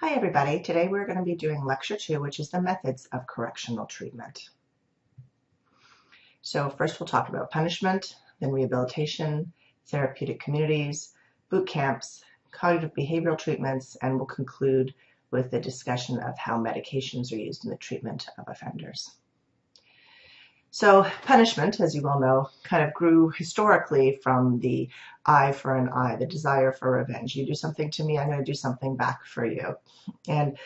Hi everybody, today we're going to be doing lecture 2, which is the methods of correctional treatment. So first we'll talk about punishment, then rehabilitation, therapeutic communities, boot camps, cognitive behavioral treatments, and we'll conclude with the discussion of how medications are used in the treatment of offenders. So punishment, as you well know, kind of grew historically from the eye for an eye, the desire for revenge. You do something to me, I'm going to do something back for you. And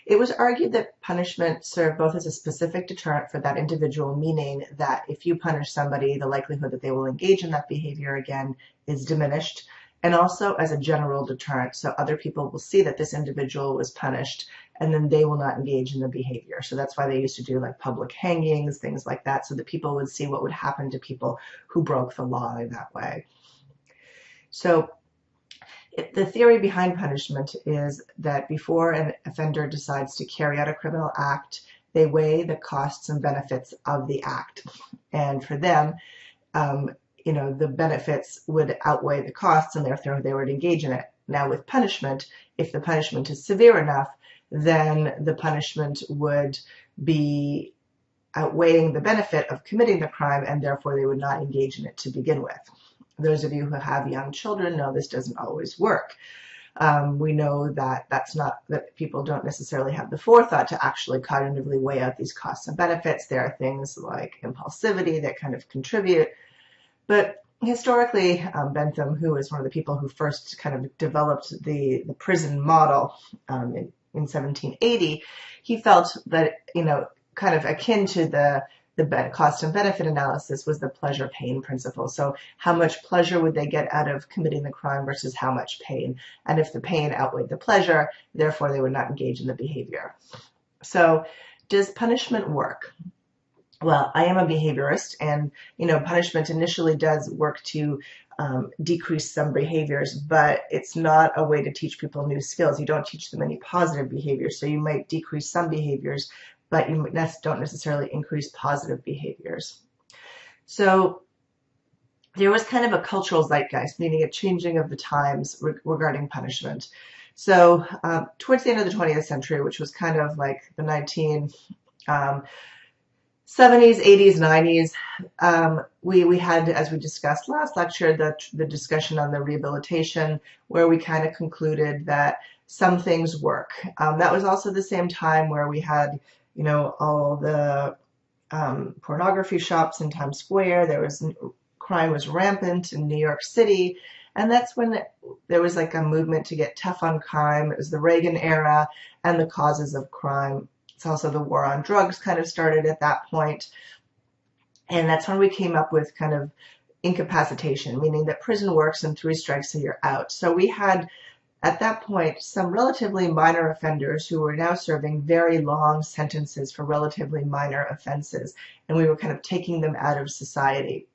it was argued that punishment served both as a specific deterrent for that individual, meaning that if you punish somebody, the likelihood that they will engage in that behavior again is diminished, and also as a general deterrent, so other people will see that this individual was punished and then they will not engage in the behavior. So that's why they used to do like public hangings, things like that, so that people would see what would happen to people who broke the law in that way. So the theory behind punishment is that before an offender decides to carry out a criminal act, they weigh the costs and benefits of the act. And for them, the benefits would outweigh the costs, and therefore they would engage in it. Now with punishment, if the punishment is severe enough, then the punishment would be outweighing the benefit of committing the crime, and therefore they would not engage in it to begin with. Those of you who have young children know this doesn't always work. We know that that people don't necessarily have the forethought to actually cognitively weigh out these costs and benefits. There are things like impulsivity that kind of contribute. But historically, Bentham, who is one of the people who first kind of developed the prison model in 1780, he felt that, kind of akin to the cost and benefit analysis was the pleasure-pain principle. So how much pleasure would they get out of committing the crime versus how much pain? And if the pain outweighed the pleasure, therefore they would not engage in the behavior. So does punishment work? Well, I am a behaviorist, and punishment initially does work to decrease some behaviors, but it's not a way to teach people new skills. You don't teach them any positive behaviors, so you might decrease some behaviors, but you don't necessarily increase positive behaviors. So there was kind of a cultural zeitgeist, meaning a changing of the times regarding punishment. So towards the end of the 20th century, which was kind of like the 1970s, 80s, 90s, we had, as we discussed last lecture, the discussion on the rehabilitation, where we kind of concluded that some things work. That was also the same time where we had all the pornography shops in Times Square. Crime was rampant in New York City, and that's when there was like a movement to get tough on crime. It was the Reagan era and the causes of crime. It's also the war on drugs kind of started at that point, and that's when we came up with kind of incapacitation, meaning that prison works and 3 strikes and you're out. So we had at that point some relatively minor offenders who were now serving very long sentences for relatively minor offenses, and we were kind of taking them out of society.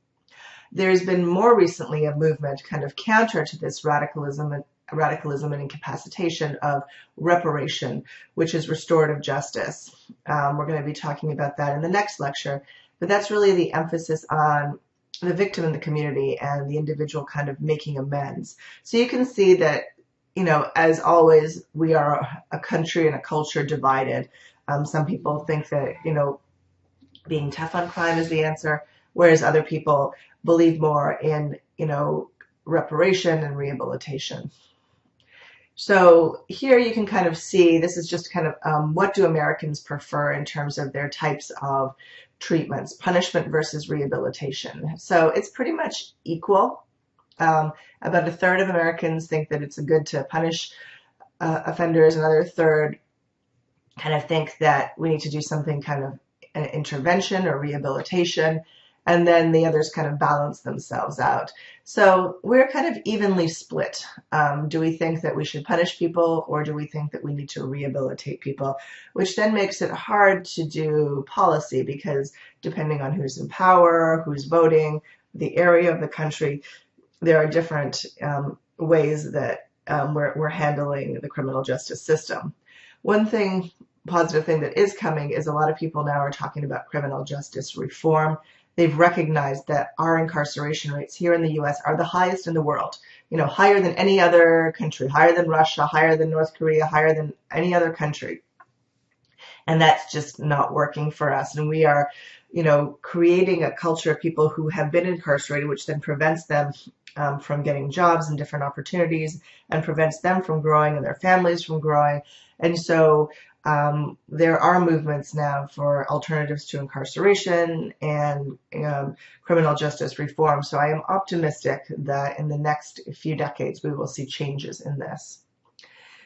There's been more recently a movement kind of counter to this radicalism and incapacitation of reparation, which is restorative justice. We're going to be talking about that in the next lecture, but that's really the emphasis on the victim in the community and the individual kind of making amends. So you can see that as always, we are a country and a culture divided. Some people think that, being tough on crime is the answer, whereas other people believe more in, reparation and rehabilitation. So here you can kind of see, this is just kind of what do Americans prefer in terms of their types of treatments, punishment versus rehabilitation. So it's pretty much equal. About a third of Americans think that it's good to punish offenders. Another third kind of think that we need to do something kind of an intervention or rehabilitation, and then the others kind of balance themselves out. So we're kind of evenly split. Do we think that we should punish people, or do we think that we need to rehabilitate people? Which then makes it hard to do policy, because depending on who's in power, who's voting, the area of the country, there are different ways that we're handling the criminal justice system. One positive thing that is coming is a lot of people now are talking about criminal justice reform. they've recognized that our incarceration rates here in the U.S. are the highest in the world. Higher than any other country, higher than Russia, higher than North Korea, higher than any other country. And that's just not working for us. And we are, creating a culture of people who have been incarcerated, which then prevents them from getting jobs and different opportunities, and prevents them from growing and their families from growing. And so there are movements now for alternatives to incarceration and criminal justice reform. So I am optimistic that in the next few decades we will see changes in this.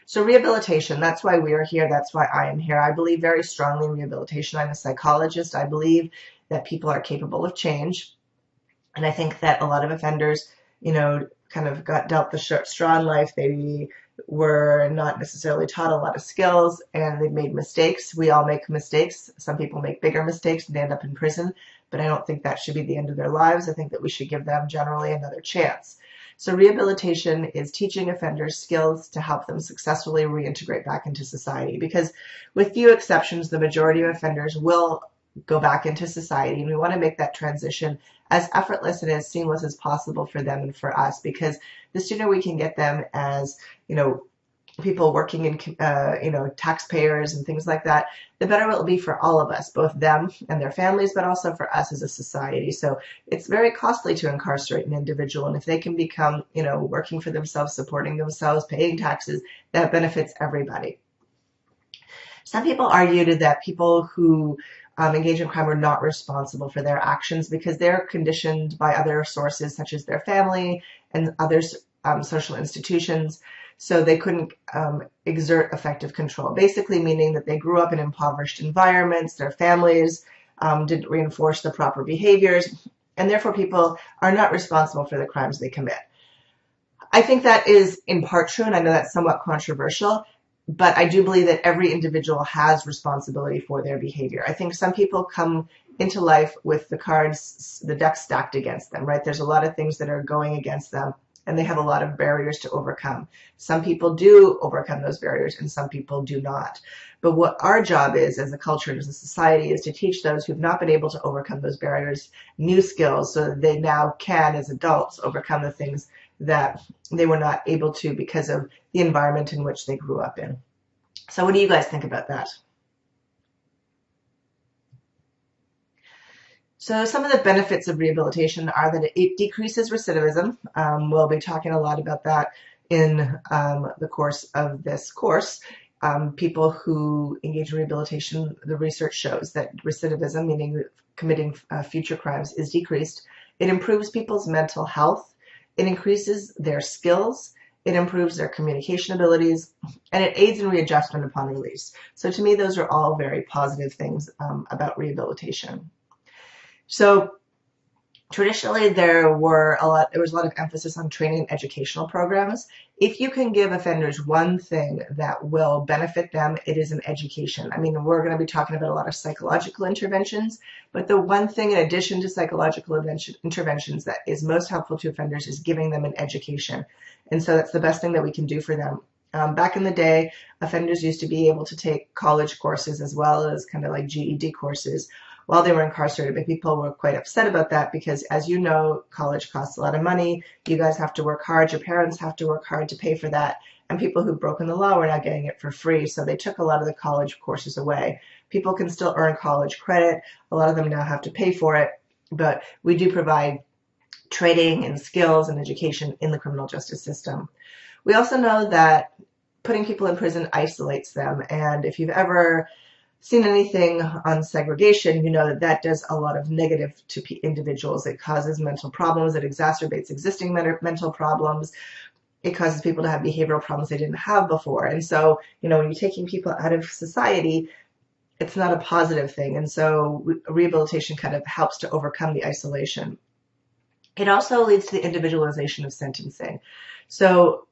So rehabilitation, that's why we are here. That's why I am here. I believe very strongly in rehabilitation. I'm a psychologist. I believe that people are capable of change. And I think that a lot of offenders, kind of got dealt the short straw in life. They were not necessarily taught a lot of skills, and they made mistakes. We all make mistakes. Some people make bigger mistakes and they end up in prison, but I don't think that should be the end of their lives. I think that we should give them generally another chance. So rehabilitation is teaching offenders skills to help them successfully reintegrate back into society, because with few exceptions, the majority of offenders will go back into society, and we want to make that transition as effortless and as seamless as possible for them and for us, because the sooner we can get them as, people working in, taxpayers and things like that, the better it will be for all of us, both them and their families, but also for us as a society. So it's very costly to incarcerate an individual. And if they can become, working for themselves, supporting themselves, paying taxes, that benefits everybody. Some people argued that people who engage in crime are not responsible for their actions because they're conditioned by other sources, such as their family and other social institutions, so they couldn't exert effective control, basically meaning that they grew up in impoverished environments, their families didn't reinforce the proper behaviors, and therefore people are not responsible for the crimes they commit. I think that is in part true, and I know that's somewhat controversial, but I do believe that every individual has responsibility for their behavior. I think some people come into life with the deck stacked against them, right? There's a lot of things that are going against them, and they have a lot of barriers to overcome. Some people do overcome those barriers, and some people do not. But what our job is as a culture and as a society is to teach those who've not been able to overcome those barriers new skills so that they now can, as adults, overcome the things that they were not able to because of the environment in which they grew up in. So what do you guys think about that? So some of the benefits of rehabilitation are that it decreases recidivism. We'll be talking a lot about that in the course of this course. People who engage in rehabilitation, the research shows that recidivism, meaning committing future crimes, is decreased. It improves people's mental health. It increases their skills. It improves their communication abilities, and it aids in readjustment upon release. So to me, those are all very positive things about rehabilitation. So traditionally, there was a lot of emphasis on training and educational programs. If you can give offenders one thing that will benefit them, it is an education. I mean, we're going to be talking about a lot of psychological interventions, but the one thing in addition to psychological interventions that is most helpful to offenders is giving them an education. And so that's the best thing that we can do for them. Back in the day, offenders used to be able to take college courses as well as kind of like GED courses while they were incarcerated, but people were quite upset about that because, as you know, college costs a lot of money. You guys have to work hard. Your parents have to work hard to pay for that. And people who've broken the law were not getting it for free, so they took a lot of the college courses away. People can still earn college credit. A lot of them now have to pay for it, but we do provide training and skills and education in the criminal justice system. We also know that putting people in prison isolates them, and if you've ever seen anything on segregation, you know that that does a lot of negative to individuals. It causes mental problems. It exacerbates existing mental problems. It causes people to have behavioral problems they didn't have before. And so, when you're taking people out of society, it's not a positive thing. And so rehabilitation kind of helps to overcome the isolation. It also leads to the individualization of sentencing. So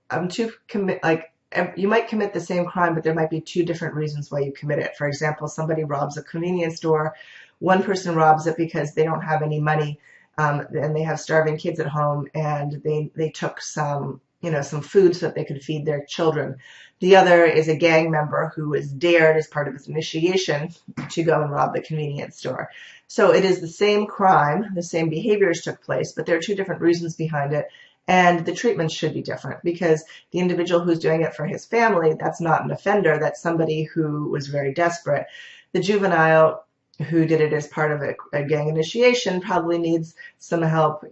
you might commit the same crime, but there might be two different reasons why you commit it. For example, somebody robs a convenience store. One person robs it because they don't have any money, and they have starving kids at home, and they took some some food so that they could feed their children. The other is a gang member who was dared as part of his initiation to go and rob the convenience store. So it is the same crime, the same behaviors took place, but there are two different reasons behind it. And the treatment should be different because the individual who's doing it for his family, that's not an offender, that's somebody who was very desperate. The juvenile who did it as part of a gang initiation probably needs some help,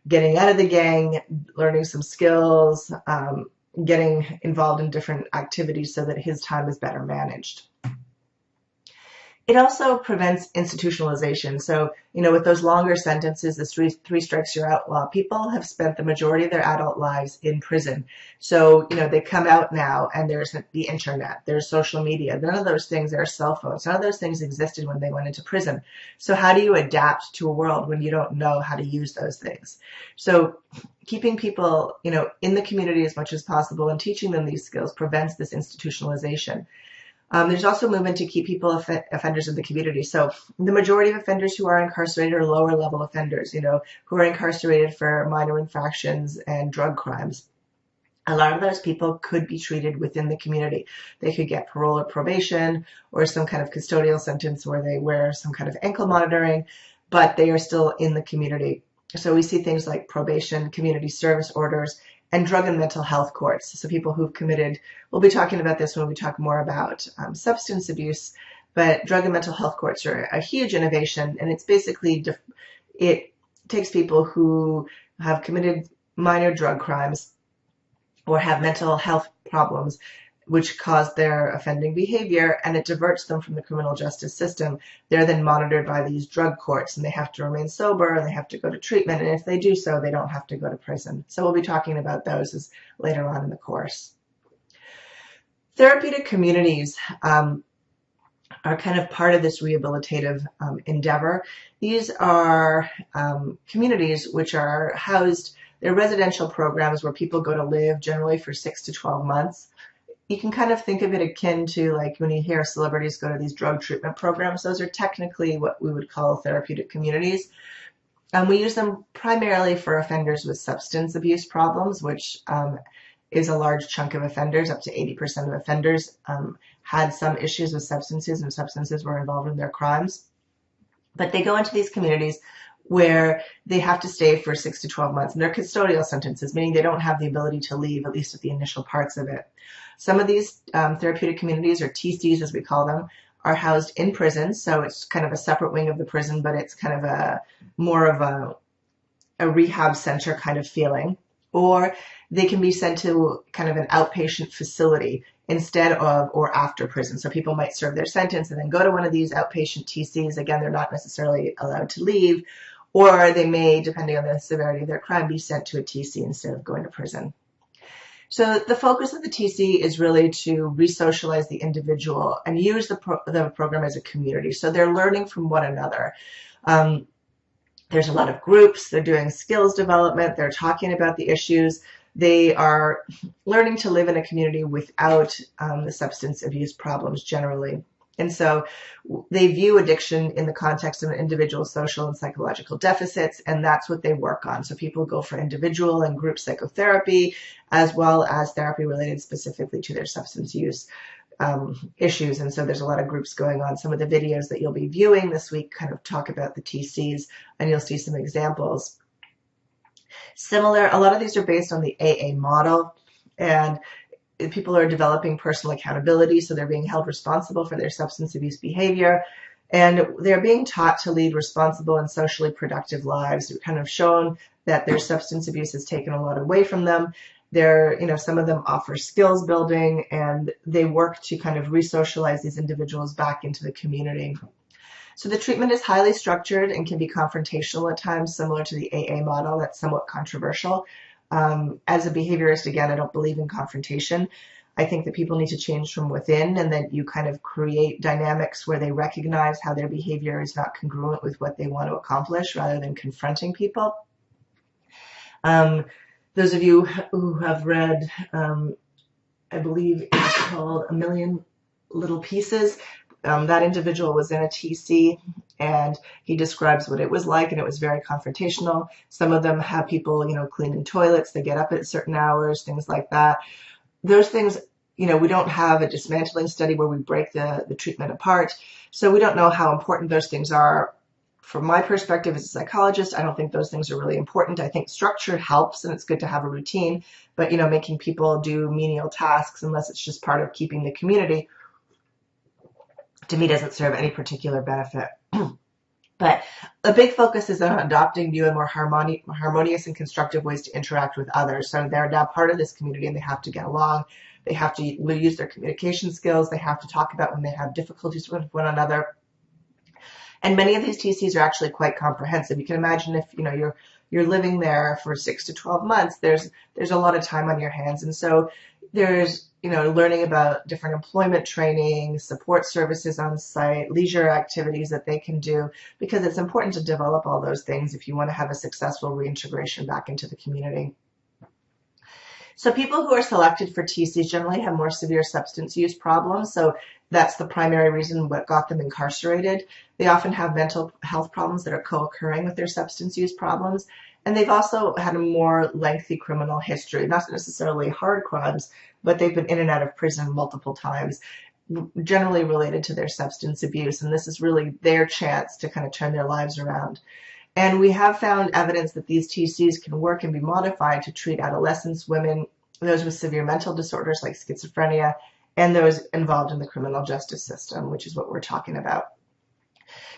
getting out of the gang, learning some skills, getting involved in different activities so that his time is better managed. It also prevents institutionalization. So, with those longer sentences, the three strikes you're outlaw, people have spent the majority of their adult lives in prison. So, they come out now and there's the internet, there's social media, none of those things, there are cell phones, none of those things existed when they went into prison. So how do you adapt to a world when you don't know how to use those things? So keeping people, in the community as much as possible and teaching them these skills prevents this institutionalization. There's also a movement to keep people offenders in the community. So the majority of offenders who are incarcerated are lower level offenders, who are incarcerated for minor infractions and drug crimes. A lot of those people could be treated within the community. They could get parole or probation or some kind of custodial sentence where they wear some kind of ankle monitoring, but they are still in the community. So we see things like probation, community service orders, and drug and mental health courts. So people who've committed, we'll be talking about this when we talk more about substance abuse, but drug and mental health courts are a huge innovation, and it's basically, it takes people who have committed minor drug crimes or have mental health problems which cause their offending behavior, and it diverts them from the criminal justice system. They're then monitored by these drug courts, and they have to remain sober, and they have to go to treatment, and if they do so, they don't have to go to prison. So we'll be talking about those later on in the course. Therapeutic communities are kind of part of this rehabilitative endeavor. These are communities which are housed, they're residential programs where people go to live generally for 6 to 12 months. You can kind of think of it akin to like when you hear celebrities go to these drug treatment programs. Those are technically what we would call therapeutic communities. We use them primarily for offenders with substance abuse problems, which is a large chunk of offenders. Up to 80% of offenders had some issues with substances, and substances were involved in their crimes. But they go into these communities where they have to stay for 6 to 12 months, and they're custodial sentences, meaning they don't have the ability to leave, at least at the initial parts of it. Some of these therapeutic communities, or TCs as we call them, are housed in prisons, so it's kind of a separate wing of the prison, but it's kind of more of a rehab center kind of feeling. Or they can be sent to kind of an outpatient facility instead of or after prison. So people might serve their sentence and then go to one of these outpatient TCs. Again, they're not necessarily allowed to leave, or they may, depending on the severity of their crime, be sent to a TC instead of going to prison. So the focus of the TC is really to re-socialize the individual and use the program as a community. So they're learning from one another. There's a lot of groups. They're doing skills development. They're talking about the issues. They are learning to live in a community without the substance abuse problems generally. And so they view addiction in the context of an individual's social and psychological deficits, and that's what they work on. So people go for individual and group psychotherapy, as well as therapy related specifically to their substance use issues. And so there's a lot of groups going on. Some of the videos that you'll be viewing this week kind of talk about the TCs, and you'll see some examples. Similar, a lot of these are based on the AA model, and people are developing personal accountability, so they're being held responsible for their substance abuse behavior, and they're being taught to lead responsible and socially productive lives. They're kind of shown that their substance abuse has taken a lot away from them. Some of them offer skills building, and they work to kind of re-socialize these individuals back into the community. So the treatment is highly structured and can be confrontational at times, similar to the AA model. That's somewhat controversial. As a behaviorist, again, I don't believe in confrontation. I think that people need to change from within, and that you kind of create dynamics where they recognize how their behavior is not congruent with what they want to accomplish, rather than confronting people. Those of you who have read, I believe it's called A Million Little Pieces, That individual was in a TC, and he describes what it was like, and it was very confrontational. Some of them have people, cleaning toilets. They get up at certain hours, things like that. Those things, we don't have a dismantling study where we break the treatment apart, so we don't know how important those things are. From my perspective as a psychologist, I don't think those things are really important. I think structure helps, and it's good to have a routine, but making people do menial tasks, unless it's just part of keeping the community, to me doesn't serve any particular benefit. But a big focus is on adopting new and more harmonious and constructive ways to interact with others. So they're now part of this community, and they have to get along. They have to use their communication skills. They have to talk about when they have difficulties with one another. And many of these TCs are actually quite comprehensive. You can imagine if you're living there for 6 to 12 months, there's a lot of time on your hands. And so there's learning about different employment training, support services on site, leisure activities that they can do, because it's important to develop all those things if you want to have a successful reintegration back into the community. So people who are selected for TCs generally have more severe substance use problems. So that's the primary reason what got them incarcerated. They often have mental health problems that are co-occurring with their substance use problems. And they've also had a more lengthy criminal history, not necessarily hard crimes, but they've been in and out of prison multiple times, generally related to their substance abuse. And this is really their chance to kind of turn their lives around. And we have found evidence that these TCs can work and be modified to treat adolescents, women, those with severe mental disorders like schizophrenia, and those involved in the criminal justice system, which is what we're talking about.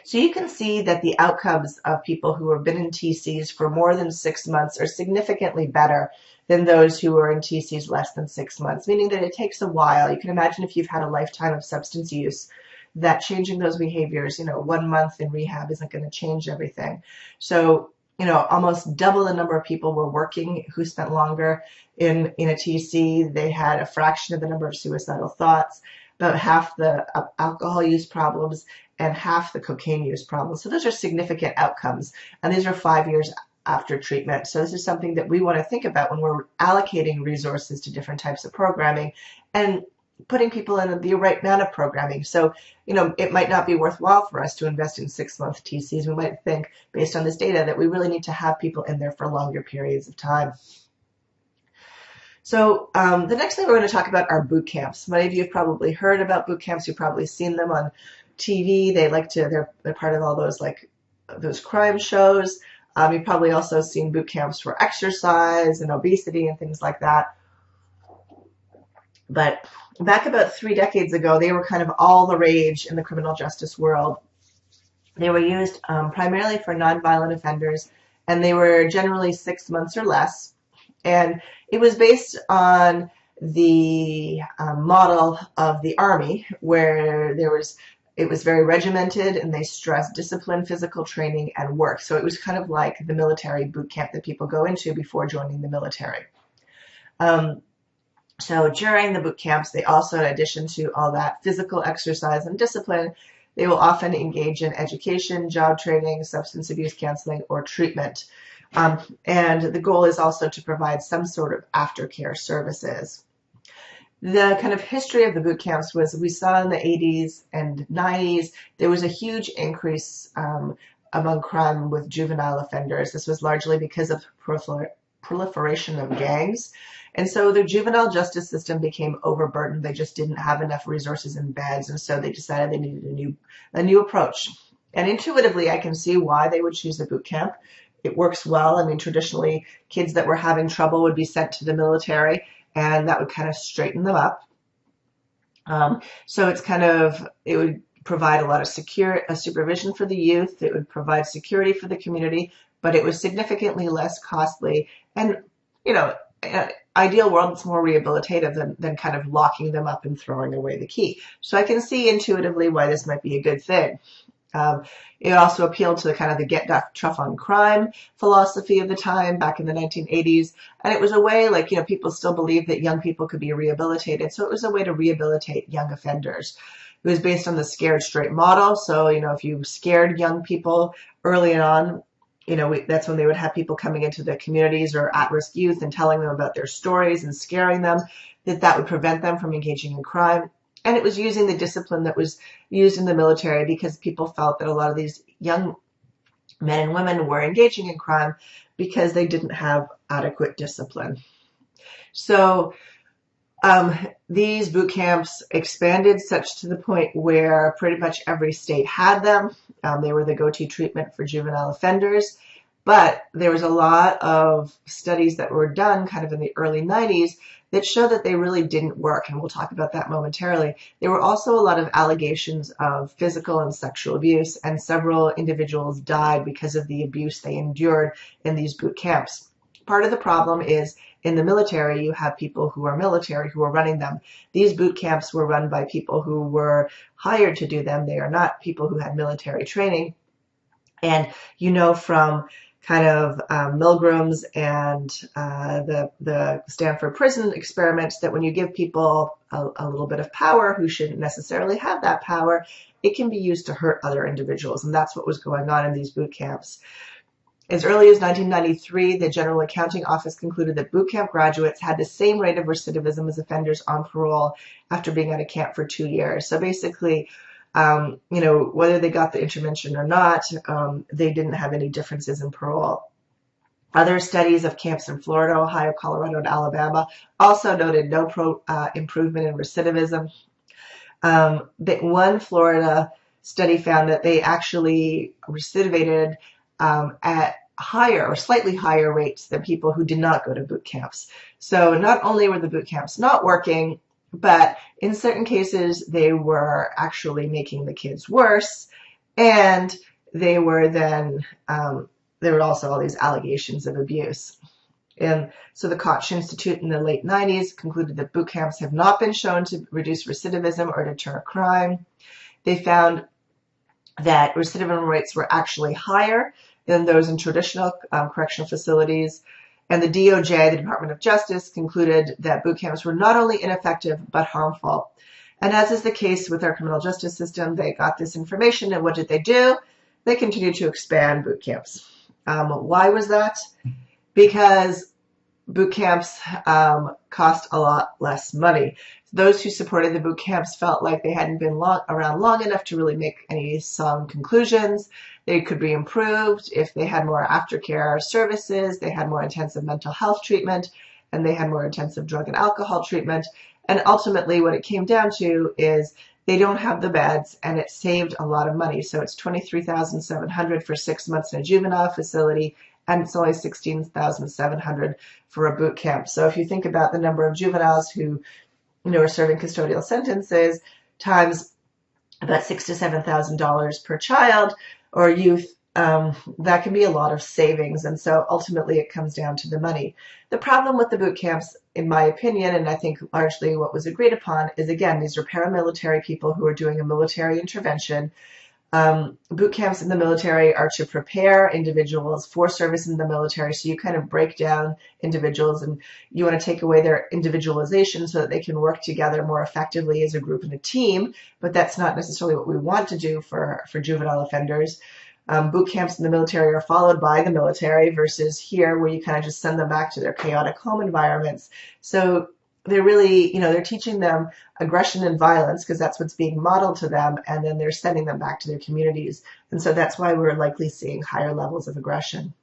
So you can see that the outcomes of people who have been in TCs for more than 6 months are significantly better than those who are in TCs less than 6 months, meaning that it takes a while. You can imagine if you've had a lifetime of substance use, that changing those behaviors, 1 month in rehab isn't going to change everything. So, almost double the number of people were working who spent longer in a TC. They had a fraction of the number of suicidal thoughts, about half the alcohol use problems, and half the cocaine use problems. So those are significant outcomes, and these are 5 years after treatment. So this is something that we want to think about when we're allocating resources to different types of programming and putting people in the right amount of programming. So, it might not be worthwhile for us to invest in 6-month TCs. We might think, based on this data, that we really need to have people in there for longer periods of time. So the next thing we're going to talk about are boot camps. Many of you have probably heard about boot camps. You've probably seen them on TV. They're part of all those crime shows. You've probably also seen boot camps for exercise and obesity and things like that. But back about 3 decades ago, they were kind of all the rage in the criminal justice world. They were used primarily for nonviolent offenders, and they were generally 6 months or less. And it was based on the model of the Army, where it was very regimented, and they stressed discipline, physical training, and work. So it was kind of like the military boot camp that people go into before joining the military. So during the boot camps, they also, in addition to all that physical exercise and discipline, they will often engage in education, job training, substance abuse counseling, or treatment. And the goal is also to provide some sort of aftercare services. The kind of history of the boot camps was, we saw in the 80s and 90s, there was a huge increase among crime with juvenile offenders. This was largely because of proliferation of gangs. And so the juvenile justice system became overburdened. They just didn't have enough resources and beds, and so they decided they needed a new approach. And intuitively, I can see why they would choose a boot camp. It works well. I mean, traditionally, kids that were having trouble would be sent to the military, and that would kind of straighten them up. So it would provide a lot of supervision for the youth. It would provide security for the community, but it was significantly less costly. And, ideal world, it's more rehabilitative than kind of locking them up and throwing away the key. So I can see intuitively why this might be a good thing. It also appealed to the get tough on crime philosophy of the time back in the 1980s. And it was a way, people still believed that young people could be rehabilitated. So it was a way to rehabilitate young offenders. It was based on the scared straight model. So, if you scared young people early on, that's when they would have people coming into the communities or at-risk youth and telling them about their stories and scaring them, that would prevent them from engaging in crime. And it was using the discipline that was used in the military because people felt that a lot of these young men and women were engaging in crime because they didn't have adequate discipline. So these boot camps expanded such to the point where pretty much every state had them. They were the go-to treatment for juvenile offenders. But there was a lot of studies that were done kind of in the early 90s that show that they really didn't work, and we'll talk about that momentarily. There were also a lot of allegations of physical and sexual abuse, and several individuals died because of the abuse they endured in these boot camps. Part of the problem is in the military, you have people who are military who are running them. These boot camps were run by people who were hired to do them. They are not people who had military training. And you know from kind of Milgram's and the Stanford prison experiments that when you give people a little bit of power who shouldn't necessarily have that power, it can be used to hurt other individuals. And that's what was going on in these boot camps. As early as 1993, the General Accounting Office concluded that boot camp graduates had the same rate of recidivism as offenders on parole after being at a camp for 2 years. So basically, whether they got the intervention or not, they didn't have any differences in parole. Other studies of camps in Florida, Ohio, Colorado, and Alabama also noted no improvement in recidivism. One Florida study found that they actually recidivated at higher or slightly higher rates than people who did not go to boot camps. So not only were the boot camps not working, but in certain cases they were actually making the kids worse, and they were then there were also all these allegations of abuse. And so the Koch Institute in the late 90s concluded that boot camps have not been shown to reduce recidivism or deter crime. They found that recidivism rates were actually higher than those in traditional correctional facilities. And the DOJ, the Department of Justice, concluded that boot camps were not only ineffective, but harmful. And as is the case with our criminal justice system, they got this information, and what did they do? They continued to expand boot camps. Why was that? Because boot camps cost a lot less money. Those who supported the boot camps felt like they hadn't been around long enough to really make any sound conclusions. They could be improved if they had more aftercare services, they had more intensive mental health treatment, and they had more intensive drug and alcohol treatment. And ultimately what it came down to is they don't have the beds, and it saved a lot of money. So it's $23,700 for 6 months in a juvenile facility, and it's only $16,700 for a boot camp. So if you think about the number of juveniles who are serving custodial sentences times about $6,000 to $7,000 per child or youth, that can be a lot of savings. And so ultimately it comes down to the money. The problem with the boot camps, in my opinion, and I think largely what was agreed upon, is again, these are paramilitary people who are doing a military intervention. Boot camps in the military are to prepare individuals for service in the military. So you kind of break down individuals and you want to take away their individualization so that they can work together more effectively as a group and a team. But that's not necessarily what we want to do for juvenile offenders. Boot camps in the military are followed by the military versus here where you kind of just send them back to their chaotic home environments. So they're really, they're teaching them aggression and violence because that's what's being modeled to them, and then they're sending them back to their communities. And so that's why we're likely seeing higher levels of aggression.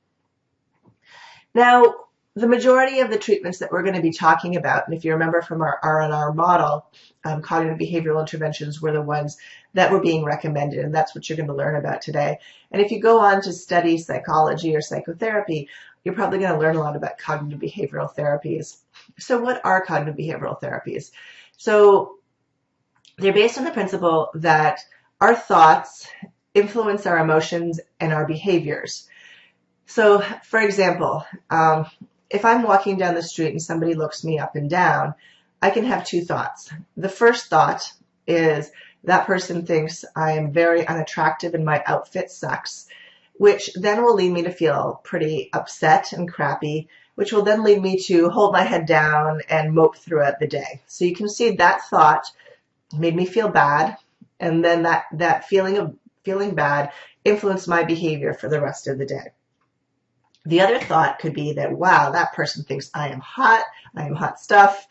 Now, the majority of the treatments that we're going to be talking about, and if you remember from our R&R model, cognitive behavioral interventions were the ones that were being recommended, and that's what you're going to learn about today. And if you go on to study psychology or psychotherapy, you're probably going to learn a lot about cognitive behavioral therapies. So what are cognitive behavioral therapies? So they're based on the principle that our thoughts influence our emotions and our behaviors. So, for example, if I'm walking down the street and somebody looks me up and down, I can have two thoughts. The first thought is that person thinks I am very unattractive and my outfit sucks, which then will lead me to feel pretty upset and crappy, which will then lead me to hold my head down and mope throughout the day. So you can see that thought made me feel bad, and then that feeling of feeling bad influenced my behavior for the rest of the day. The other thought could be that, wow, that person thinks I am hot stuff.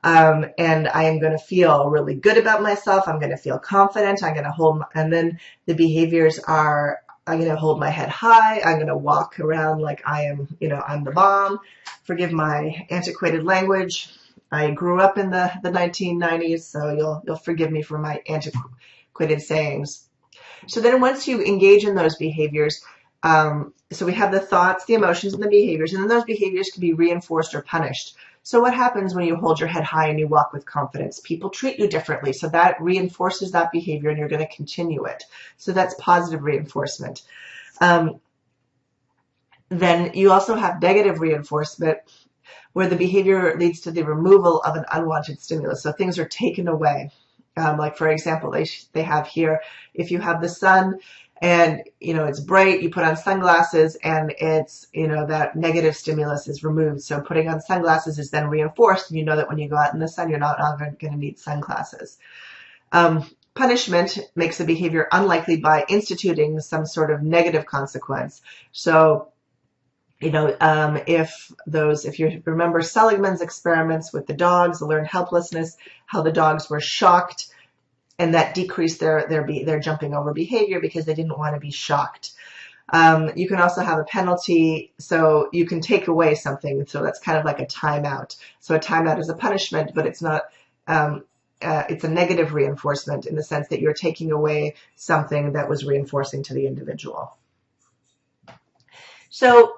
And I am going to feel really good about myself. I'm going to feel confident. I'm going to and then the behaviors are, I'm going to hold my head high. I'm going to walk around like I am, I'm the bomb. Forgive my antiquated language. I grew up in the 1990s, so you'll forgive me for my antiquated sayings. So then once you engage in those behaviors, so we have the thoughts, the emotions, and the behaviors, and then those behaviors can be reinforced or punished. So what happens when you hold your head high and you walk with confidence? People treat you differently, so that reinforces that behavior and you're going to continue it. So that's positive reinforcement. Then you also have negative reinforcement, where the behavior leads to the removal of an unwanted stimulus. So things are taken away. Like, for example, they have here, if you have the sun and, it's bright, you put on sunglasses and it's, that negative stimulus is removed. So putting on sunglasses is then reinforced, and you know that when you go out in the sun, you're not going to need sunglasses. Punishment makes the behavior unlikely by instituting some sort of negative consequence. So, if you remember Seligman's experiments with the dogs, the learned helplessness, how the dogs were shocked, and that decreased their jumping over behavior because they didn't want to be shocked. You can also have a penalty, so you can take away something. So that's kind of like a timeout. So a timeout is a punishment, but it's not. It's a negative reinforcement in the sense that you're taking away something that was reinforcing to the individual. So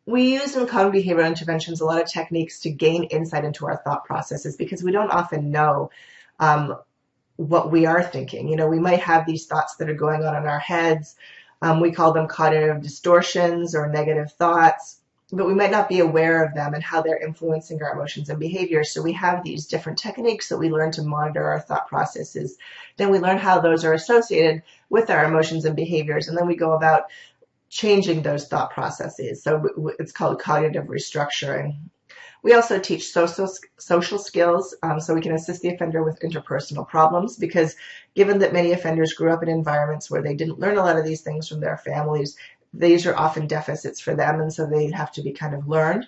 we use in cognitive behavioral interventions a lot of techniques to gain insight into our thought processes, because we don't often know what we are thinking. We might have these thoughts that are going on in our heads. We call them cognitive distortions or negative thoughts, but we might not be aware of them and how they're influencing our emotions and behaviors. So we have these different techniques that we learn to monitor our thought processes. Then we learn how those are associated with our emotions and behaviors, and then we go about changing those thought processes. So it's called cognitive restructuring. We also teach social skills, so we can assist the offender with interpersonal problems, because given that many offenders grew up in environments where they didn't learn a lot of these things from their families, these are often deficits for them, and so they have to be kind of learned.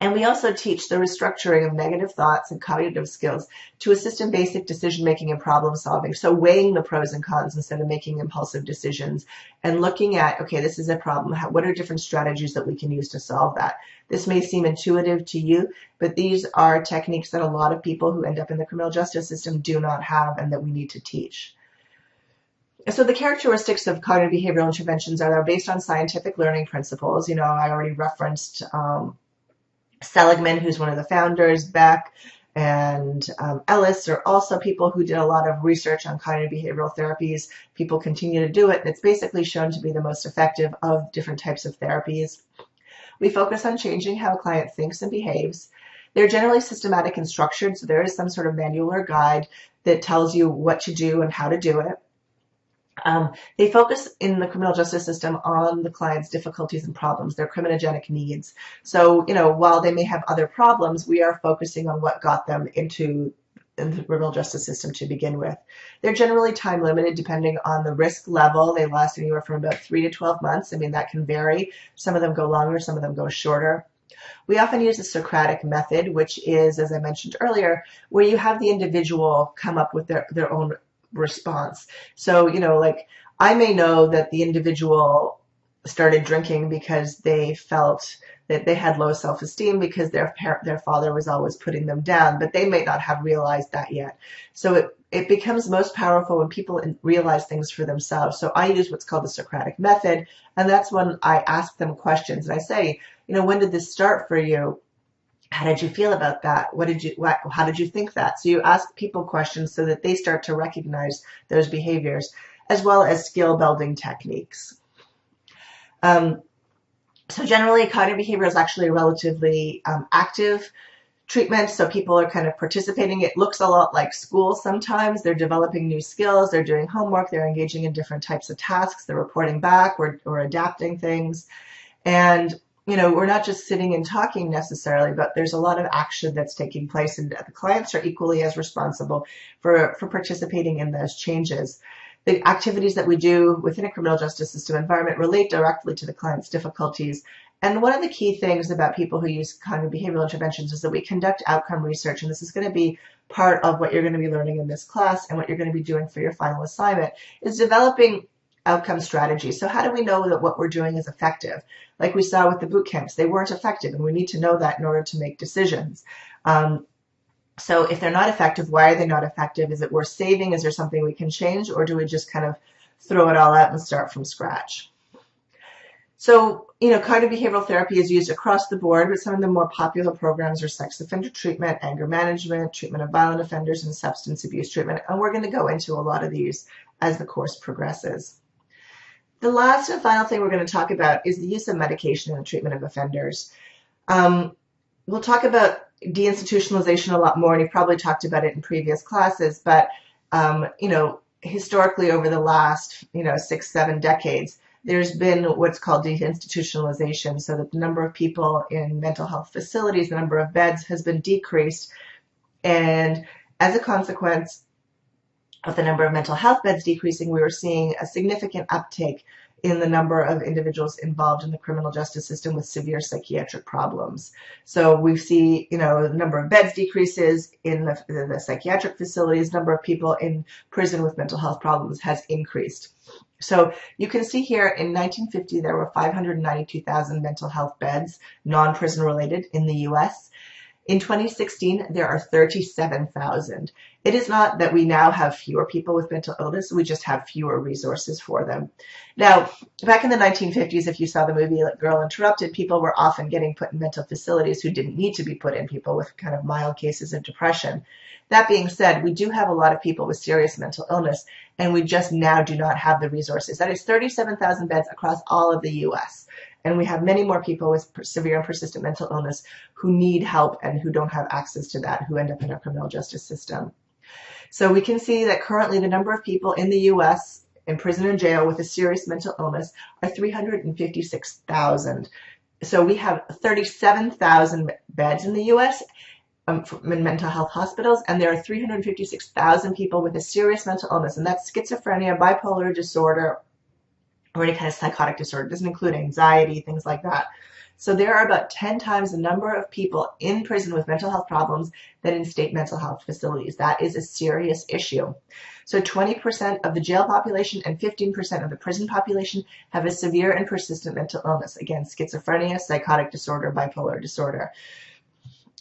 And we also teach the restructuring of negative thoughts and cognitive skills to assist in basic decision-making and problem-solving. So weighing the pros and cons instead of making impulsive decisions, and looking at, okay, this is a problem. What are different strategies that we can use to solve that? This may seem intuitive to you, but these are techniques that a lot of people who end up in the criminal justice system do not have and that we need to teach. So the characteristics of cognitive behavioral interventions are they're based on scientific learning principles. I already referenced Seligman, who's one of the founders, Beck, and Ellis are also people who did a lot of research on cognitive behavioral therapies. People continue to do it, and it's basically shown to be the most effective of different types of therapies. We focus on changing how a client thinks and behaves. They're generally systematic and structured, so there is some sort of manual or guide that tells you what to do and how to do it. They focus in the criminal justice system on the client's difficulties and problems, their criminogenic needs. So, while they may have other problems, we are focusing on what got them into the criminal justice system to begin with. They're generally time limited depending on the risk level. They last anywhere from about 3 to 12 months. I mean, that can vary. Some of them go longer, some of them go shorter. We often use the Socratic method, which is, as I mentioned earlier, where you have the individual come up with their own response. So, like, I may know that the individual started drinking because they felt that they had low self-esteem because their father was always putting them down, but they may not have realized that yet. So it becomes most powerful when people realize things for themselves. So I use what's called the Socratic method, and that's when I ask them questions and I say, when did this start for you? How did you feel about that? How did you think that? So you ask people questions so that they start to recognize those behaviors, as well as skill building techniques. So generally, cognitive behavior is actually a relatively active treatment. So people are kind of participating. It looks a lot like school sometimes. They're developing new skills. They're doing homework. They're engaging in different types of tasks. They're reporting back. We're adapting things. And we're not just sitting and talking necessarily, but there's a lot of action that's taking place, and the clients are equally as responsible for participating in those changes. The activities that we do within a criminal justice system environment relate directly to the client's difficulties And one of the key things about people who use cognitive behavioral interventions is that we conduct outcome research, and this is going to be part of what you're going to be learning in this class and what you're going to be doing for your final assignment, is developing outcome strategies. So how do we know that what we're doing is effective? Like we saw with the boot camps, they weren't effective, and we need to know that in order to make decisions. So if they're not effective, why are they not effective? Is it worth saving? Is there something we can change? Or do we just kind of throw it all out and start from scratch? So, cognitive behavioral therapy is used across the board, but some of the more popular programs are sex offender treatment, anger management, treatment of violent offenders, and substance abuse treatment. And we're going to go into a lot of these as the course progresses. The last and final thing we're going to talk about is the use of medication in the treatment of offenders. We'll talk about deinstitutionalization a lot more, and you've probably talked about it in previous classes, but, historically over the last, 6-7 decades, there's been what's called deinstitutionalization, so that the number of people in mental health facilities, the number of beds has been decreased, and as a consequence of the number of mental health beds decreasing, we were seeing a significant uptake in the number of individuals involved in the criminal justice system with severe psychiatric problems. So we see, the number of beds decreases in the psychiatric facilities, number of people in prison with mental health problems has increased. So you can see here in 1950, there were 592,000 mental health beds, non-prison related, in the US. In 2016, there are 37,000. It is not that we now have fewer people with mental illness, we just have fewer resources for them. Now, back in the 1950s, if you saw the movie Girl Interrupted, people were often getting put in mental facilities who didn't need to be put in, people with kind of mild cases of depression. That being said, we do have a lot of people with serious mental illness, and we just now do not have the resources. That is 37,000 beds across all of the US. And we have many more people with severe and persistent mental illness who need help and who don't have access to that, who end up in our criminal justice system. So we can see that currently the number of people in the US in prison and jail with a serious mental illness are 356,000. So we have 37,000 beds in the US in mental health hospitals, and there are 356,000 people with a serious mental illness, and that's schizophrenia, bipolar disorder, or any kind of psychotic disorder. It doesn't include anxiety, things like that. So there are about 10 times the number of people in prison with mental health problems than in state mental health facilities. That is a serious issue. So 20% of the jail population and 15% of the prison population have a severe and persistent mental illness. Again, schizophrenia, psychotic disorder, bipolar disorder.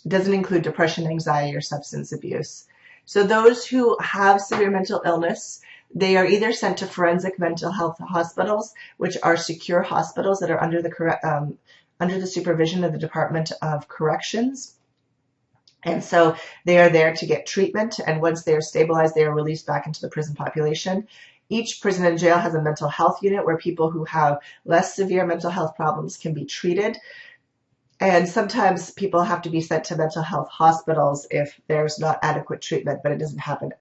It doesn't include depression, anxiety, or substance abuse. So those who have severe mental illness, they are either sent to forensic mental health hospitals, which are secure hospitals that are under the supervision of the Department of Corrections. And so they are there to get treatment, and once they are stabilized, they are released back into the prison population. Each prison and jail has a mental health unit where people who have less severe mental health problems can be treated. And sometimes people have to be sent to mental health hospitals if there's not adequate treatment, but it doesn't happen